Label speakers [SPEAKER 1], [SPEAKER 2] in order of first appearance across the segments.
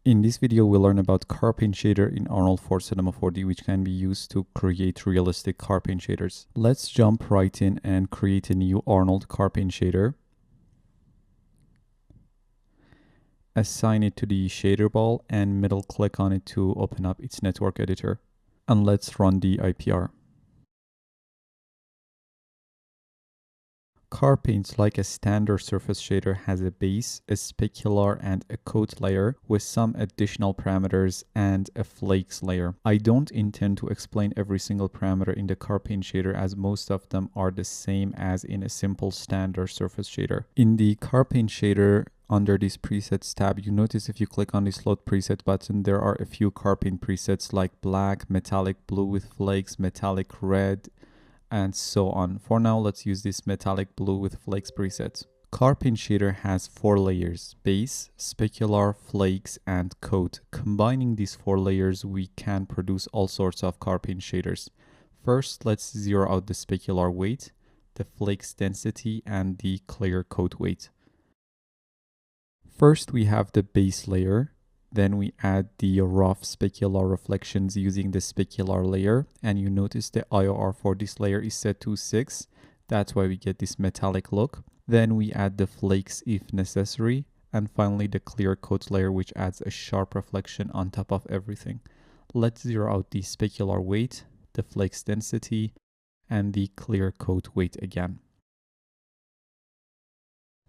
[SPEAKER 1] In this video, we'll learn about car paint shader in Arnold for Cinema 4D, which can be used to create realistic car paint shaders. Let's jump right in and create a new Arnold car paint shader. Assign it to the shader ball and middle click on it to open up its network editor. And let's run the IPR. Car paint, like a standard surface shader, has a base, a specular, and a coat layer with some additional parameters and a flakes layer. I don't intend to explain every single parameter in the car paint shader, as most of them are the same as in a simple standard surface shader. In the car paint shader, under this presets tab, you notice if you click on this load preset button, there are a few car paint presets like black, metallic blue with flakes, metallic red, and so on. For now, let's use this metallic blue with flakes preset. Car paint shader has 4 layers: base, specular, flakes, and coat. Combining these 4 layers, we can produce all sorts of car paint shaders. First, let's zero out the specular weight, the flakes density, and the clear coat weight. First, we have the base layer. Then we add the rough specular reflections using the specular layer. And you notice the IOR for this layer is set to 6. That's why we get this metallic look. Then we add the flakes if necessary. And finally the clear coat layer, which adds a sharp reflection on top of everything. Let's zero out the specular weight, the flakes density, and the clear coat weight again.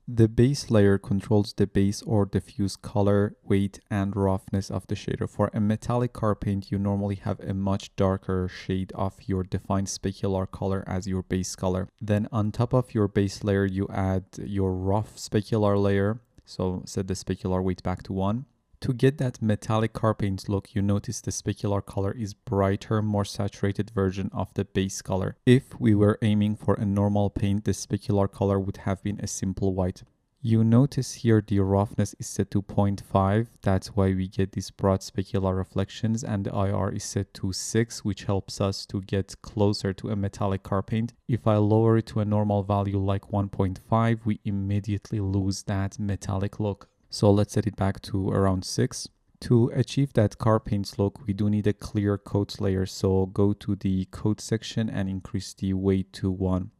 [SPEAKER 1] The base layer controls the base or diffuse color, weight, and roughness of the shader. For a metallic car paint, you normally have a much darker shade of your defined specular color as your base color. Then on top of your base layer, you add your rough specular layer. So set the specular weight back to 1. To get that metallic car paint look, you notice the specular color is brighter, more saturated version of the base color. If we were aiming for a normal paint, the specular color would have been a simple white. You notice here the roughness is set to 0.5. That's why we get these broad specular reflections, and the IR is set to 6, which helps us to get closer to a metallic car paint. If I lower it to a normal value like 1.5, we immediately lose that metallic look. So let's set it back to around 6. To achieve that car paint look, we do need a clear coat layer. So go to the coat section and increase the weight to 1.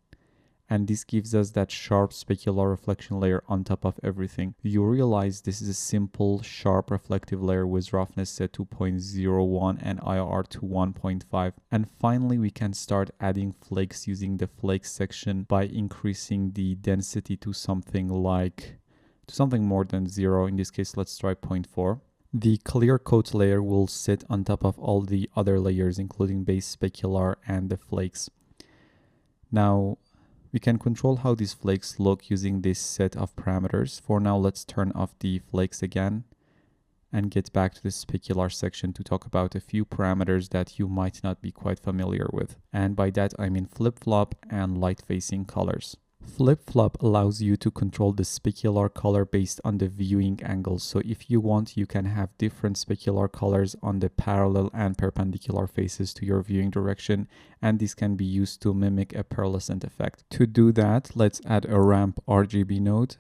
[SPEAKER 1] And this gives us that sharp specular reflection layer on top of everything. You realize this is a simple, sharp reflective layer with roughness set to 0.01 and IR to 1.5. And finally, we can start adding flakes using the flakes section by increasing the density to something more than 0. In this case, let's try 0.4. The clear coat layer will sit on top of all the other layers, including base, specular, and the flakes. Now, we can control how these flakes look using this set of parameters. For now, let's turn off the flakes again and get back to the specular section to talk about a few parameters that you might not be quite familiar with. And by that, I mean flip-flop and light-facing colors. Flip-flop allows you to control the specular color based on the viewing angle. So if you want, you can have different specular colors on the parallel and perpendicular faces to your viewing direction, and this can be used to mimic a pearlescent effect. To do that, let's add a ramp RGB node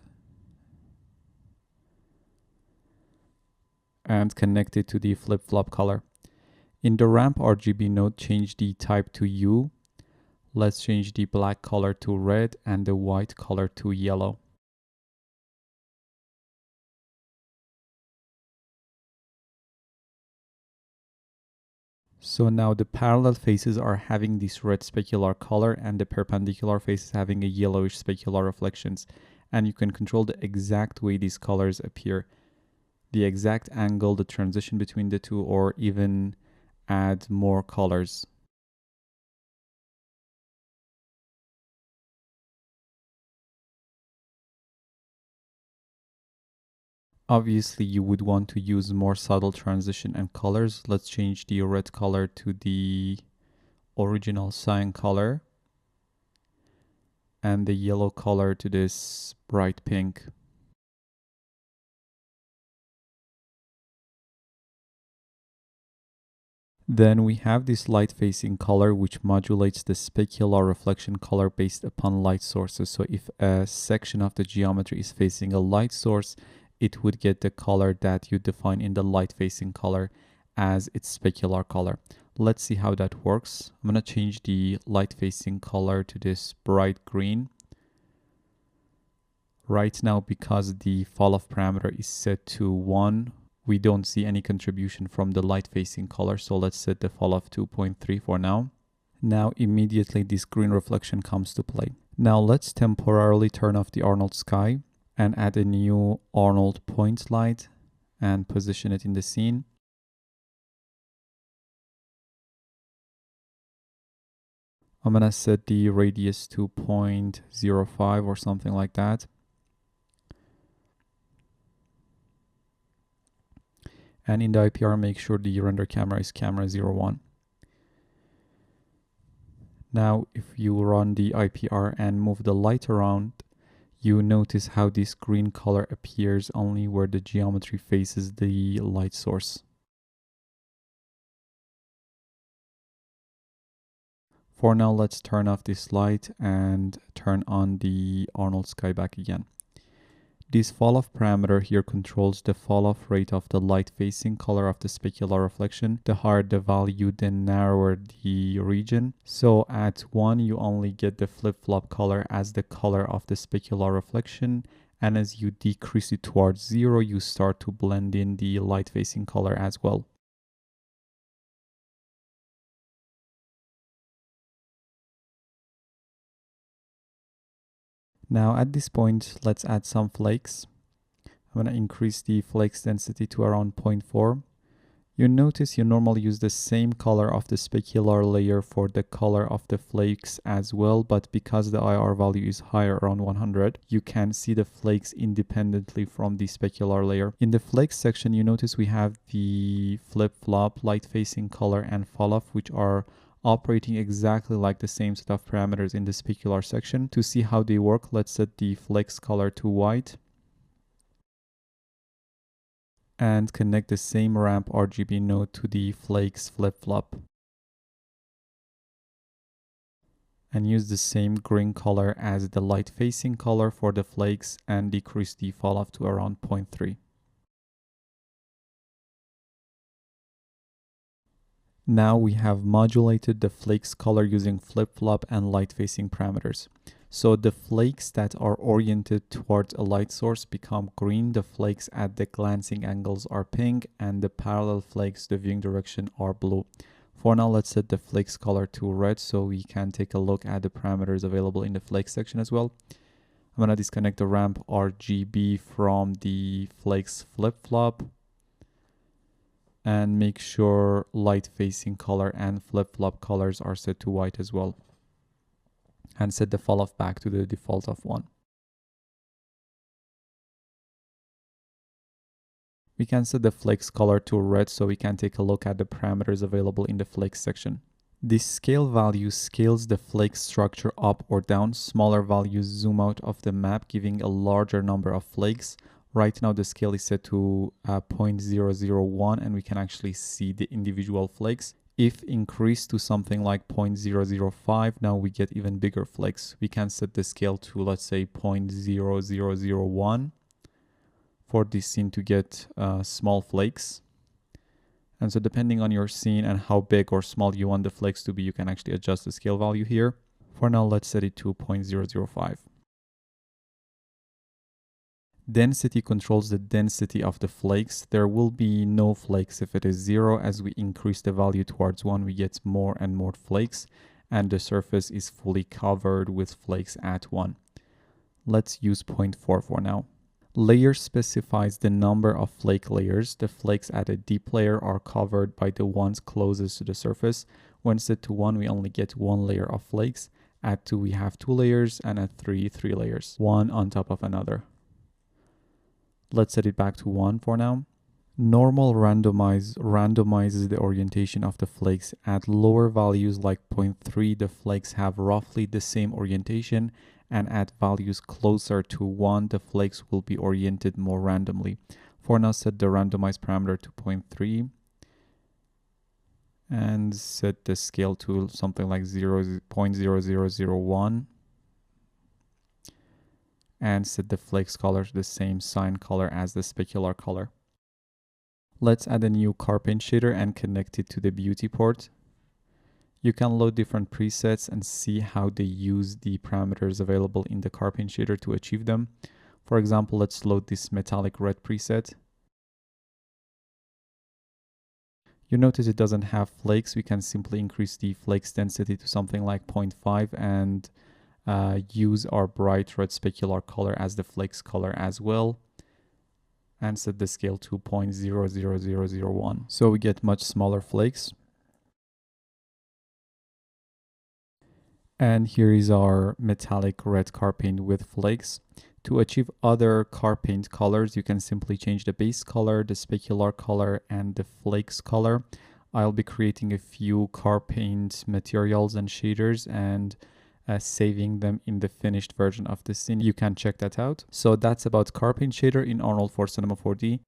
[SPEAKER 1] and connect it to the flip-flop color. In the ramp RGB node, change the type to U. Let's change the black color to red and the white color to yellow. So now the parallel faces are having this red specular color and the perpendicular faces having a yellowish specular reflections. And you can control the exact way these colors appear, the exact angle, the transition between the two, or even add more colors. Obviously, you would want to use more subtle transition and colors. Let's change the red color to the original cyan color and the yellow color to this bright pink. Then we have this light facing color, which modulates the specular reflection color based upon light sources. So if a section of the geometry is facing a light source, it would get the color that you define in the light facing color as its specular color. Let's see how that works. I'm going to change the light facing color to this bright green. Right now, because the fall-off parameter is set to 1, we don't see any contribution from the light facing color. So let's set the fall-off to 0.3 for now. Now immediately this green reflection comes to play. Now let's temporarily turn off the Arnold sky and add a new Arnold point light and position it in the scene. I'm gonna set the radius to 0.05 or something like that. And in the IPR, make sure the render camera is camera 01. Now, if you run the IPR and move the light around, you notice how this green color appears only where the geometry faces the light source. For now, let's turn off this light and turn on the Arnold sky back again. This fall-off parameter here controls the fall-off rate of the light facing color of the specular reflection. The higher the value, the narrower the region. So at 1, you only get the flip-flop color as the color of the specular reflection. And as you decrease it towards 0, you start to blend in the light facing color as well. Now at this point, let's add some flakes. I'm going to increase the flakes density to around 0.4. You notice you normally use the same color of the specular layer for the color of the flakes as well, but because the IR value is higher, around 100, you can see the flakes independently from the specular layer. In the flakes section, you notice we have the flip-flop, light facing color, and fall-off, which are operating exactly like the same set of parameters in the specular section. To see how they work, let's set the flakes color to white and connect the same ramp RGB node to the flakes flip-flop. And use the same green color as the light facing color for the flakes and decrease the fall-off to around 0.3. Now we have modulated the flakes color using flip-flop and light facing parameters. So the flakes that are oriented towards a light source become green, the flakes at the glancing angles are pink, and the parallel flakes, the viewing direction, are blue. For now, let's set the flakes color to red so we can take a look at the parameters available in the flakes section as well. I'm going to disconnect the ramp RGB from the flakes flip-flop and make sure light facing color and flip-flop colors are set to white as well. And set the fall-off back to the default of 1. We can set the flakes color to red so we can take a look at the parameters available in the flakes section. This scale value scales the flake structure up or down. Smaller values zoom out of the map, giving a larger number of flakes. Right now the scale is set to 0.001 and we can actually see the individual flakes. If increased to something like 0.005, now we get even bigger flakes. We can set the scale to, let's say, 0.0001 for this scene to get small flakes. And so depending on your scene and how big or small you want the flakes to be, you can actually adjust the scale value here. For now, let's set it to 0.005. Density controls the density of the flakes. There will be no flakes if it is 0. As we increase the value towards 1, we get more and more flakes, and the surface is fully covered with flakes at 1. Let's use 0.4 for now. Layer specifies the number of flake layers. The flakes at a deep layer are covered by the ones closest to the surface. When set to 1, we only get 1 layer of flakes. At 2, we have 2 layers, and at 3, 3 layers, one on top of another. Let's set it back to 1 for now. Normal randomizes the orientation of the flakes. At lower values like 0.3, the flakes have roughly the same orientation, and at values closer to 1, the flakes will be oriented more randomly. For now, set the randomize parameter to 0.3 and set the scale to something like 0.0001. and set the flakes color to the same sign color as the specular color. Let's add a new car paint shader and connect it to the beauty port. You can load different presets and see how they use the parameters available in the car paint shader to achieve them. For example, let's load this metallic red preset. You notice it doesn't have flakes. We can simply increase the flakes density to something like 0.5 and use our bright red specular color as the flakes color as well, and set the scale to 0.00001. So we get much smaller flakes. And here is our metallic red car paint with flakes. To achieve other car paint colors, you can simply change the base color, the specular color, and the flakes color. I'll be creating a few car paint materials and shaders and saving them in the finished version of the scene. You can check that out. So that's about car paint shader in Arnold for Cinema 4D.